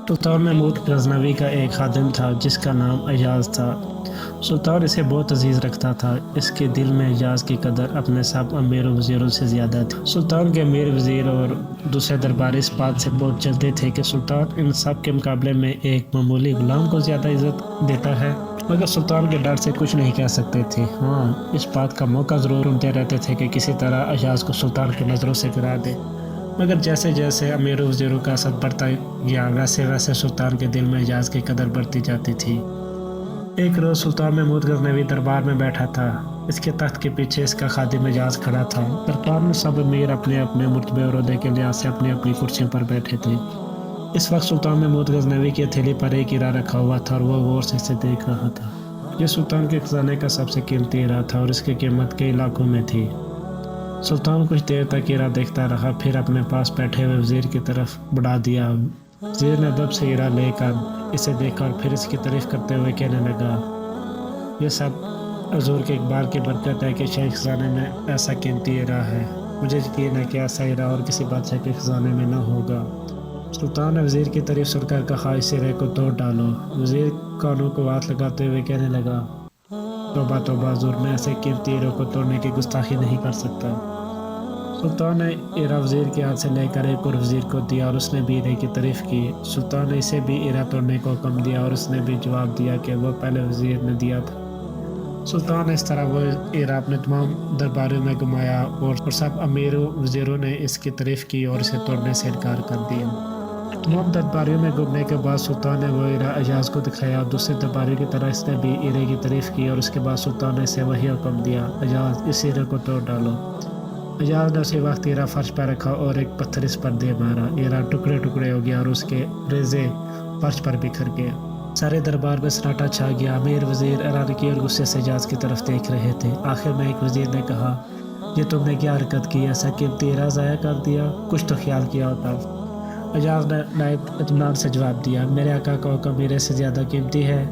سلطان محمود غزنوی کا ایک خادم تھا جس کا نام ایاز تھا۔ سلطان اسے بہت عزیز رکھتا تھا۔ اس کے دل میں ایاز کی قدر اپنے سب امیر و وزیروں سے زیادہ تھی۔ سلطان کے امیر وزیر اور دوسرے درباری اس بات سے بہت جلتے تھے کہ سلطان ان سب کے مقابلے میں ایک معمولی غلام کو زیادہ عزت دیتا ہے، مگر سلطان کے ڈر سے کچھ نہیں کہہ سکتے تھے۔ ہاں، اس بات کا موقع ضرور ڈھونڈتے رہتے تھے کہ کسی طرح ایاز کو سلطان کی نظروں سے گرا دے، مگر جیسے جیسے امیر و وزیروں کا اثر بڑھتا گیا ویسے ویسے سلطان کے دل میں ایاز کی قدر بڑھتی جاتی تھی۔ ایک روز سلطان محمود غزنوی دربار میں بیٹھا تھا۔ اس کے تخت کے پیچھے اس کا خادم ایاز کھڑا تھا۔ دربار میں سب امیر اپنے اپنے مرتبے اور عہدے کے لحاظ سے اپنی اپنی کرسیوں پر بیٹھے تھے۔ اس وقت سلطان محمود غزنوی کی ہتھیلی پر ایک ہیرا رکھا ہوا تھا اور وہ غور سے اسے دیکھ رہا تھا۔ یہ سلطان کے خزانے کا سب سے قیمتی ہیرا تھا اور اس کی قیمت کئی لاکھوں میں تھی۔ سلطان کچھ دیر تک ہیرا دیکھتا رہا، پھر اپنے پاس بیٹھے ہوئے وزیر کی طرف بڑھا دیا۔ وزیر نے ادب سے ہیرا لے کر اسے دیکھا اور پھر اس کی تعریف کرتے ہوئے کہنے لگا، یہ سب حضور کے اقبال کی برکت ہے کہ شاہی خزانے میں ایسا قیمتی ہیرا ہے۔ مجھے یقین ہے کہ ایسا ہیرا اور کسی بادشاہ کے خزانے میں نہ ہوگا۔ سلطان نے وزیر کی تعریف سن کر کہا، اس ہیرے کو توڑ ڈالو۔ وزیر کانوں کو ہاتھ لگاتے ہوئے کہنے لگا، توبہ توبہ حضور، میں ایسے قیمتی ہیروں کو توڑنے کی گستاخی نہیں کر سکتا۔ سلطان نے ہیرا وزیر کے ہاتھ سے لے کر ایک اور وزیر کو دیا اور اس نے بھی ہیرے کی تعریف کی۔ سلطان نے اسے بھی ہیرا توڑنے کو حکم دیا اور اس نے بھی جواب دیا کہ وہ پہلے وزیر نے دیا تھا۔ سلطان نے اس طرح وہ ہیرا اپنے تمام درباریوں میں گھمایا اور سب امیر وزیروں نے اس کی تعریف کی اور اسے توڑنے سے انکار کر دیا۔ تمام درباریوں میں گھومنے کے بعد سلطان نے وہ ہیرا ایاز کو دکھایا اور دوسرے درباریوں کی طرح اس نے بھی ہیرے کی تعریف کی اور اس کے بعد سلطان نے اسے وہی حکم دیا، ایاز، اس ہیرے کو توڑ ڈالو۔ ایاز نے اسی وقت ہیرا فرش پر رکھا اور ایک پتھر اس پر دے مارا۔ ہیرا ٹکڑے ٹکڑے ہو گیا اور اس کے ریزے فرش پر بکھر گئے۔ سارے دربار میں سناٹا چھا گیا۔ امیر وزیر حیرانگی اور غصے سے ایاز کی طرف دیکھ رہے تھے۔ آخر میں ایک وزیر نے کہا، یہ تم نے کیا حرکت کی؟ ایسا قیمتی ہیرا ضائع کر دیا، کچھ تو خیال کیا ہوتا۔ ایاز نے نائب اطمینان سے جواب دیا، میرے آقا کا حکم ہیرے سے زیادہ قیمتی ہے۔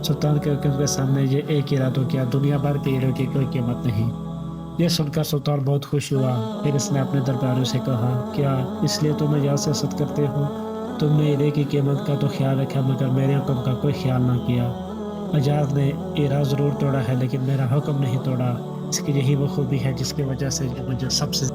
سلطان کے حکم کے سامنے یہ ایک ہیرا تو کیا، دنیا بھر کے ہیروں کی کوئی قیمت نہیں۔ یہ سن کر سلطان بہت خوش ہوا۔ پھر اس نے اپنے درباریوں سے کہا، کیا اس لیے تم ایاز سے حسد کرتے ہو؟ تم نے ہیرے کی قیمت کا تو خیال رکھا مگر میرے حکم کا کوئی خیال نہ کیا۔ ایاز نے ہیرا ضرور توڑا ہے لیکن میرا حکم نہیں توڑا۔ اس کی یہی وہ خوبی ہے جس کی وجہ سے مجھے سب سے